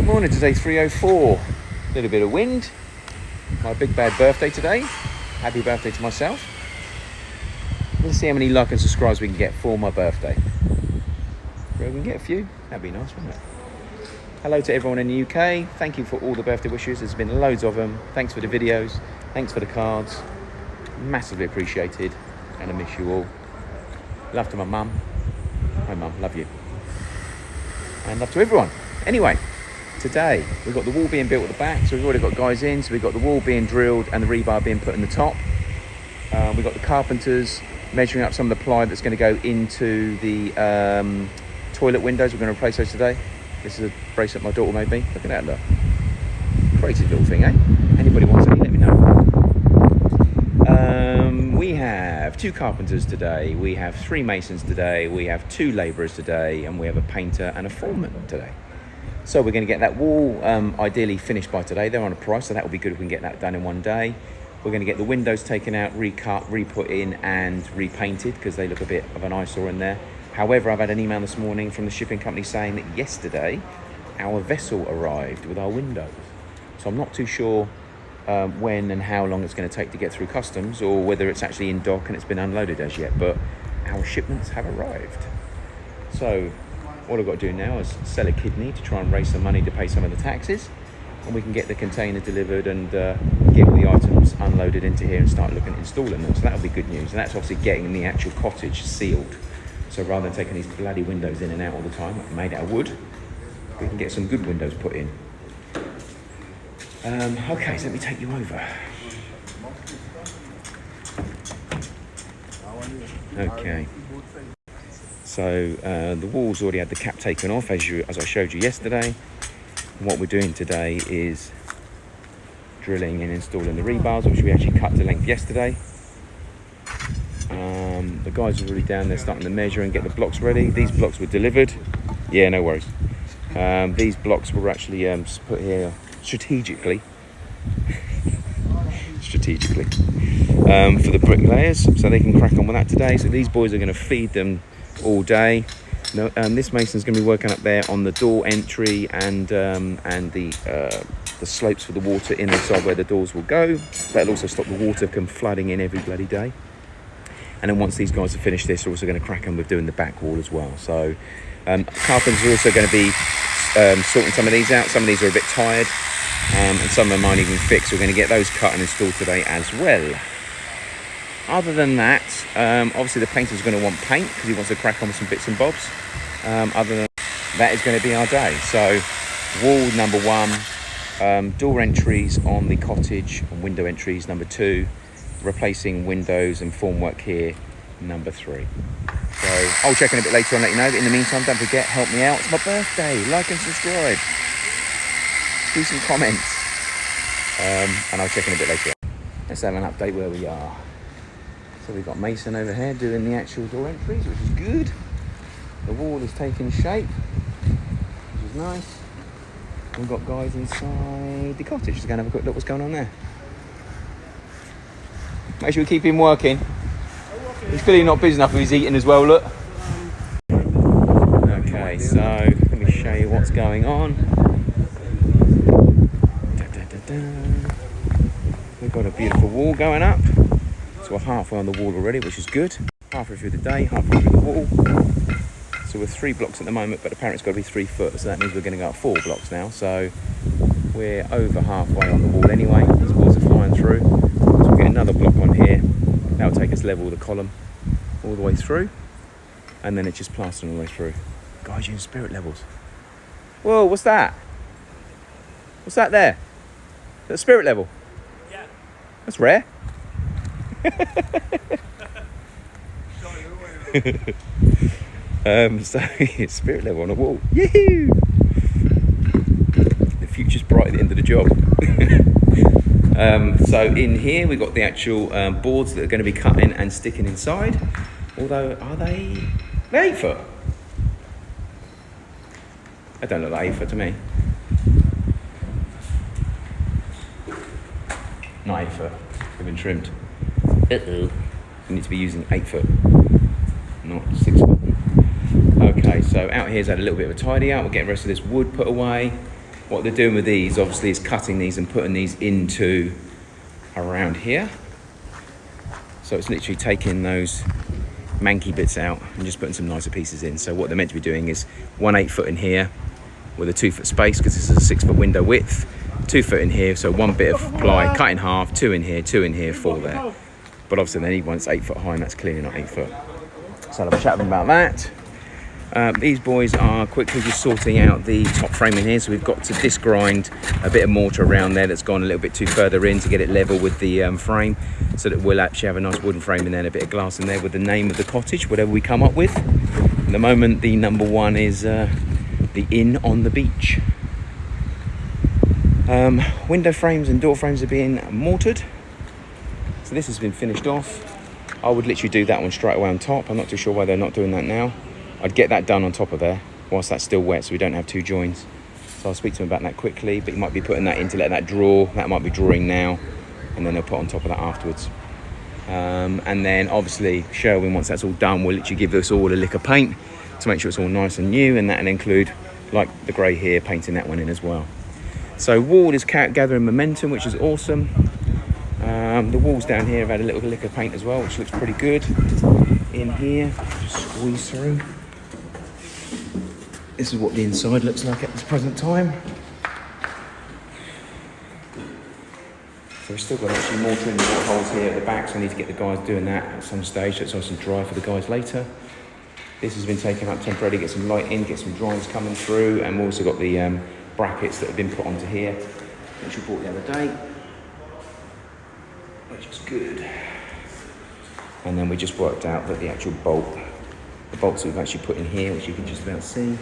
morning, today's 3:04. A little bit of wind. My big bad birthday today. Happy birthday to myself. Let's see how many likes and subscribes we can get for my birthday. If we can get a few, that'd be nice, wouldn't it? Hello to everyone in the UK. Thank you for all the birthday wishes. There's been loads of them. Thanks for the videos. Thanks for the cards. Massively appreciated. And I miss you all. Love to my mum. Hi mum, love you. And love to everyone. Anyway, today we've got the wall being built at the back. So we've already got guys in. So we've got the wall being drilled and the rebar being put in the top. We've got the carpenters measuring up some of the ply that's going to go into the toilet windows. We're going to replace those today. This is a bracelet my daughter made me. Look at that, look. Crazy little thing, eh? Anybody wants any, let me know. We have 2 carpenters today. We have 3 masons today. We have 2 labourers today. And we have a painter and a foreman today. So we're going to get that wall ideally finished by today. They're on a price, so that will be good if we can get that done in one day. We're going to get the windows taken out, recut, re-put in and repainted because they look a bit of an eyesore in there. However, I've had an email this morning from the shipping company saying that yesterday our vessel arrived with our windows. So I'm not too sure when and how long it's going to take to get through customs or whether it's actually in dock and it's been unloaded as yet, but our shipments have arrived. So what I've got to do now is sell a kidney to try and raise some money to pay some of the taxes, and we can get the container delivered and get all the items unloaded into here and start looking at installing them. So that'll be good news. And that's obviously getting the actual cottage sealed. So rather than taking these bloody windows in and out all the time, made out of wood, we can get some good windows put in. Okay, so let me take you over. Okay. So the wall's already had the cap taken off, as I showed you yesterday. And what we're doing today is drilling and installing the rebars, which we actually cut to length yesterday. The guys are already down there starting to measure and get the blocks ready. These blocks were delivered. Yeah, no worries. These blocks were actually put here strategically for the bricklayers, so they can crack on with that today. So these boys are going to feed them all day. This mason's going to be working up there on the door entry and the slopes for the water in inside where the doors will go. That'll also stop the water from flooding in every bloody day. And then once these guys have finished this, they're also going to crack on with doing the back wall as well. So carpenters are also going to be sorting some of these out. Some of these are a bit tired, and some of them aren't even fixed. We're going to get those cut and installed today as well. Other than that, obviously the painter's going to want paint because he wants to crack on with some bits and bobs. Other than that is going to be our day. So wall number 1, door entries on the cottage and window entries number 2, replacing windows and formwork here number 3. So I'll check in a bit later on, let you know. But in the meantime, don't forget, help me out. It's my birthday. Like and subscribe. Do some comments. And I'll check in a bit later on. Let's have an update where we are. So we've got Mason over here doing the actual door entries, which is good. The wall is taking shape, which is nice. We've got guys inside the cottage. Just going to have a quick look what's going on there. Make sure we keep him working. He's clearly not busy enough if he's eating as well, look. Okay, so let me show you what's going on. We've got a beautiful wall going up. So we're halfway on the wall already, which is good. Halfway through the day, halfway through the wall. So we're 3 blocks at the moment, but apparently it's got to be 3 foot, so that means we're going to go up 4 blocks now. So we're over halfway on the wall anyway. These walls are flying through. So we'll get another block on here. That'll take us level the column all the way through. And then it's just plastering all the way through. Guys, you're in spirit levels. Whoa, what's that? What's that there? Is that a spirit level? Yeah. That's rare. So it's spirit level on a wall. Yahoo! The future's bright at the end of the job. So in here we've got the actual boards that are going to be cutting and sticking inside. Although, are they 8 foot? They don't look like 8 foot to me. Not 8 foot. They've been trimmed. Uh-oh. We need to be using 8 foot, not 6 foot. Okay, so out here's had a little bit of a tidy out. We'll get the rest of this wood put away. what they're doing with these obviously is cutting these and putting these into around here. So it's literally taking those manky bits out and just putting some nicer pieces in. So what they're meant to be doing is 1 8-foot in here with a 2-foot space, because this is a 6-foot window width, 2 foot in here, so 1 bit of ply cut in half, 2 in here, 2 in here, 4 there. But obviously they need one that's 8 foot high, and that's clearly not 8 foot. So I'll have a chat with them about that. These boys are quickly just sorting out the top frame in here, so we've got to disc grind a bit of mortar around there that's gone a little bit too further in to get it level with the frame, so that we'll actually have a nice wooden frame in there and a bit of glass in there with the name of the cottage, whatever we come up with. At the moment, the number one is the Inn on the Beach. Window frames and door frames are being mortared, so this has been finished off. I would literally do that one straight away on top. I'm not too sure why they're not doing that now. I'd get that done on top of there whilst that's still wet, so we don't have 2 joins. So I'll speak to him about that quickly, but he might be putting that in to let that draw. That might be drawing now, and then they'll put on top of that afterwards. And then obviously Sherwin, once that's all done, will literally give us all a lick of paint to make sure it's all nice and new, and that'll include, like the grey here, painting that one in as well. So wall is gathering momentum, which is awesome. The walls down here have had a little lick of paint as well, which looks pretty good. In here, just squeeze through. This is what the inside looks like at this present time. So we've still got actually mortar in the holes here at the back, so I need to get the guys doing that at some stage, so it's nice and dry for the guys later. This has been taken up temporarily, get some light in, get some drawings coming through, and we've also got the brackets that have been put onto here, which we bought the other day, which is good. And then we just worked out that the actual the bolts that we've actually put in here, which you can just about see.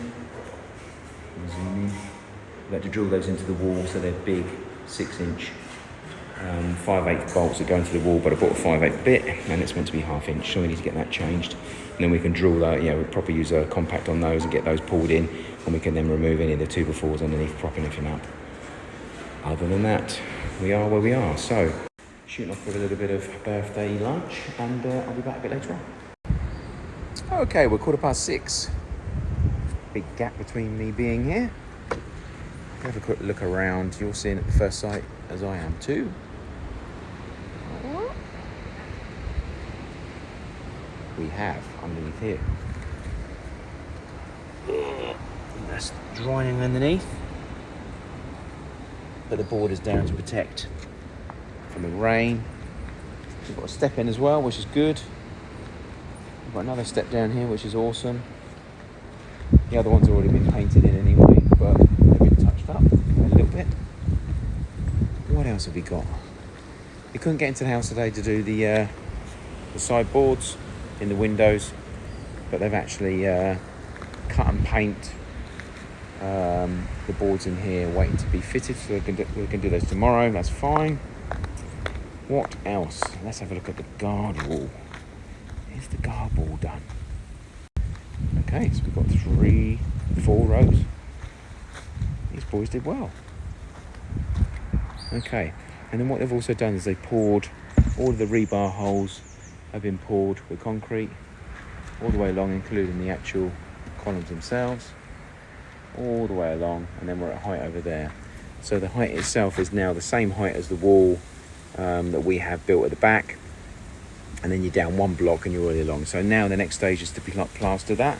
Zoom in. We had to drill those into the wall, so they're big 6-inch 5/8 bolts that go into the wall, but I bought a 5/8 bit, and it's meant to be 1/2 inch, so we need to get that changed. And then we can drill that, we'll probably use a compact on those and get those pulled in, and we can then remove any of the 2x4s underneath, propping anything up. Other than that, we are where we are. So, shooting off with a little bit of birthday lunch, and I'll be back a bit later on. Okay, we're 6:15. Big gap between me being here. Have a quick look around. You're seeing at the first sight, as I am too. We have underneath here. That's drying underneath, but the board is down to protect from the rain. We've got a step in as well, which is good. We've got another step down here, which is awesome. The other one's already been painted in anyway, but they've been touched up a little bit. What else have we got? We couldn't get into the house today to do the sideboards in the windows, but they've actually cut and paint the boards in here, waiting to be fitted, so we can do those tomorrow. That's fine. What else? Let's have a look at the guard wall. Is the guard wall done? Okay, so we've got 4 rows. These boys did well. Okay, and then what they've also done is they poured all of the rebar holes have been poured with concrete all the way along, including the actual columns themselves, all the way along, and then we're at height over there. So the height itself is now the same height as the wall that we have built at the back, and then you're down 1 block and you're already along. So now the next stage is to plaster that.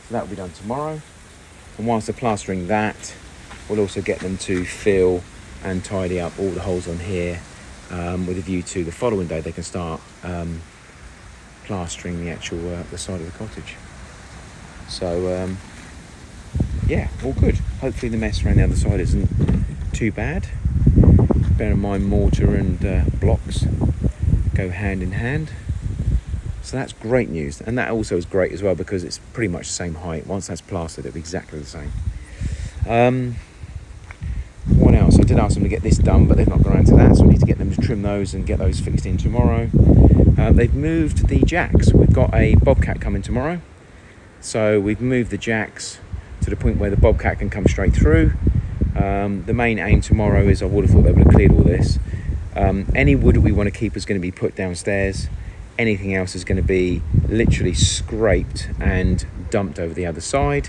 So that will be done tomorrow. And whilst they're plastering that, we'll also get them to fill and tidy up all the holes on here, with a view to the following day they can start plastering the actual the side of the cottage. So yeah, all good. Hopefully the mess around the other side isn't too bad. Bear in mind, mortar and blocks go hand in hand. So that's great news, and that also is great as well because it's pretty much the same height. Once that's plastered, it'll be exactly the same. What else? I did ask them to get this done, but they've not gone around to that, so we need to get them to trim those and get those fixed in tomorrow. They've moved the jacks. We've got a bobcat coming tomorrow, so we've moved the jacks to the point where the bobcat can come straight through. The main aim tomorrow is, I would have thought they would have cleared all this. Any wood that we want to keep is going to be put downstairs. Anything else is going to be literally scraped and dumped over the other side.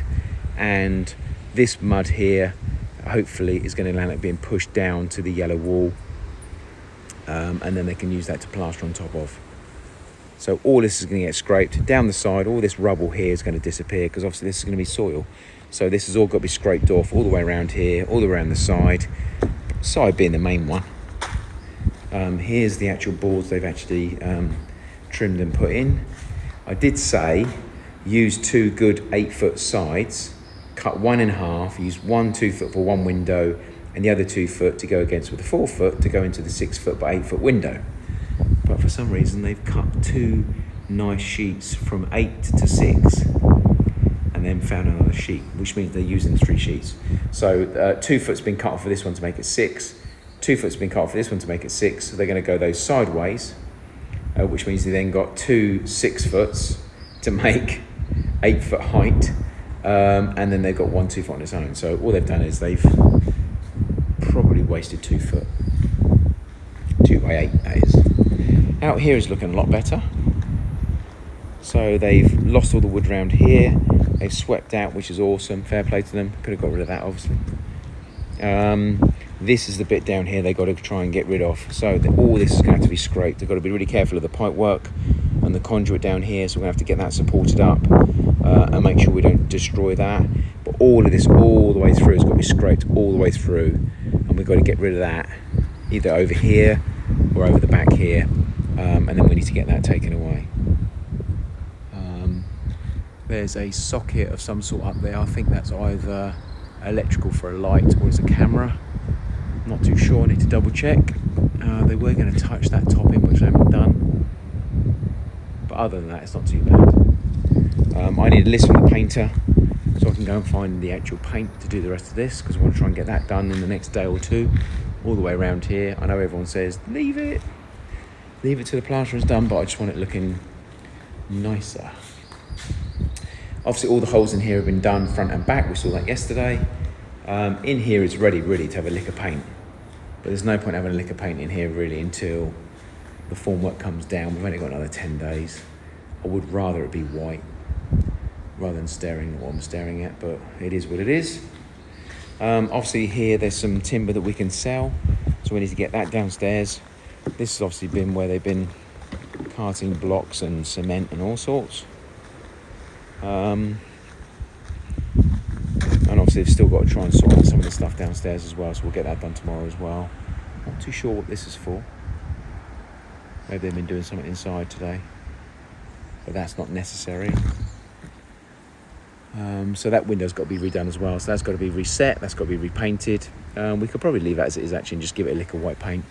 And this mud here hopefully is going to end up being pushed down to the yellow wall, and then they can use that to plaster on top of. So all this is going to get scraped down the side. All this rubble here is going to disappear because obviously this is going to be soil. So this has all got to be scraped off all the way around here, all the way around the side being the main one. Here's the actual boards they've actually trimmed and put in. I did say use 2 good 8-foot sides, cut one in half, use 1 2-foot for one window and the other 2 foot to go against with the 4 foot to go into the 6 foot by 8 foot window. But for some reason they've cut 2 nice sheets from 8 to 6 and then found another sheet, which means they're using 3 sheets. So 2 foot's been cut off for this one to make it 6, 2 foot's been cut off for this one to make it 6, so they're going to go those sideways, which means they then got 2 6 foots to make 8 foot height, and then they've got 1 2 foot on its own. So all they've done is they've probably wasted 2 foot, 2 by 8 that is. Out here is looking a lot better. So they've lost all the wood around here, they've swept out, which is awesome, fair play to them. Could have got rid of that obviously. This is the bit down here they've got to try and get rid of. So all this is going to have to be scraped. They've got to be really careful of the pipe work and the conduit down here, so we're going to have to get that supported up and make sure we don't destroy that. But all of this all the way through has got to be scraped all the way through, and we've got to get rid of that either over here or over the back here, and then we need to get that taken away. There's a socket of some sort up there. I think that's either electrical for a light or it's a camera. I'm not too sure, I need to double check. They were going to touch that topping, which they haven't done. But other than that, it's not too bad. I need a list from the painter so I can go and find the actual paint to do the rest of this, because I want to try and get that done in the next day or two, all the way around here. I know everyone says, leave it till the plaster is done, but I just want it looking nicer. Obviously all the holes in here have been done front and back, we saw that yesterday. In here it's ready really to have a lick of paint, but there's no point having a lick of paint in here really until the formwork comes down. We've only got another 10 days. I would rather it be white rather than staring at what I'm staring at, but it is what it is. Obviously here there's some timber that we can sell, so we need to get that downstairs. This has obviously been where they've been carting blocks and cement and all sorts. And obviously they've still got to try and sort out some of the stuff downstairs as well, so we'll get that done tomorrow as well. Not too sure what this is for. Maybe they've been doing something inside today, but that's not necessary. So that window's got to be redone as well, so that's got to be reset, that's got to be repainted. We could probably leave that as it is actually and just give it a lick of white paint,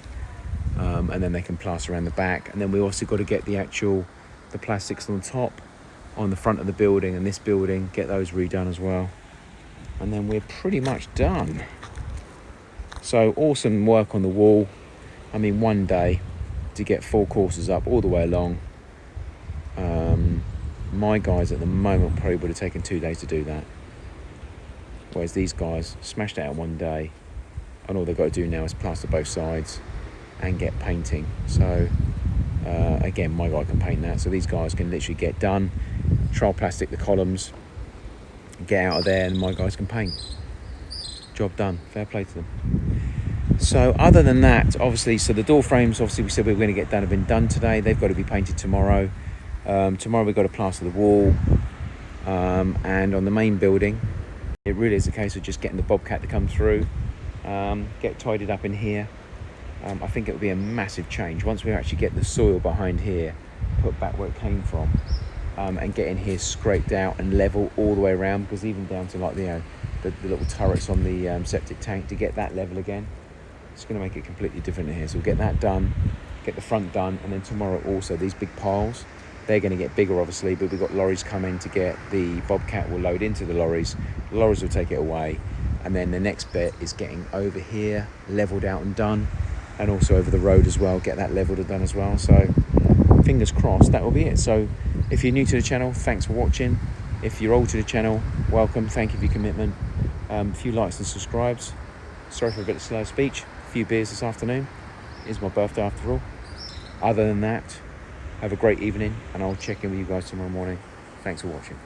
and then they can plaster around the back. And then we also got to get the plastics on the top, on the front of the building and this building, get those redone as well, and then we're pretty much done. So awesome work on the wall. I mean, one day to get 4 courses up all the way along. My guys at the moment probably would have taken 2 days to do that, whereas these guys smashed it out one day, and all they've got to do now is plaster both sides and get painting. So again, my guy can paint that, so these guys can literally get done, trial plastic the columns, get out of there, and my guys can paint. Job done, fair play to them. So other than that, obviously, so the door frames, obviously we said we were going to get done, have been done today. They've got to be painted tomorrow. Tomorrow we've got to plaster the wall, and on the main building it really is a case of just getting the bobcat to come through, get tidied up in here. I think it will be a massive change once we actually get the soil behind here put back where it came from, and get in here scraped out and level all the way around, because even down to like the little turrets on the septic tank, to get that level again, it's going to make it completely different in here. So we'll get that done, get the front done, and then tomorrow also these big piles, they're going to get bigger obviously, but we've got lorries coming to get the bobcat, will load into the lorries will take it away, and then the next bit is getting over here leveled out and done, and also over the road as well, get that leveled and done as well. So fingers crossed that will be it. So if you're new to the channel, thanks for watching. If you're old to the channel, welcome, thank you for your commitment. A few likes and subscribes. Sorry for a bit of slow speech, a few beers this afternoon, it's my birthday after all. Other than that, have a great evening, and I'll check in with you guys tomorrow morning. Thanks for watching.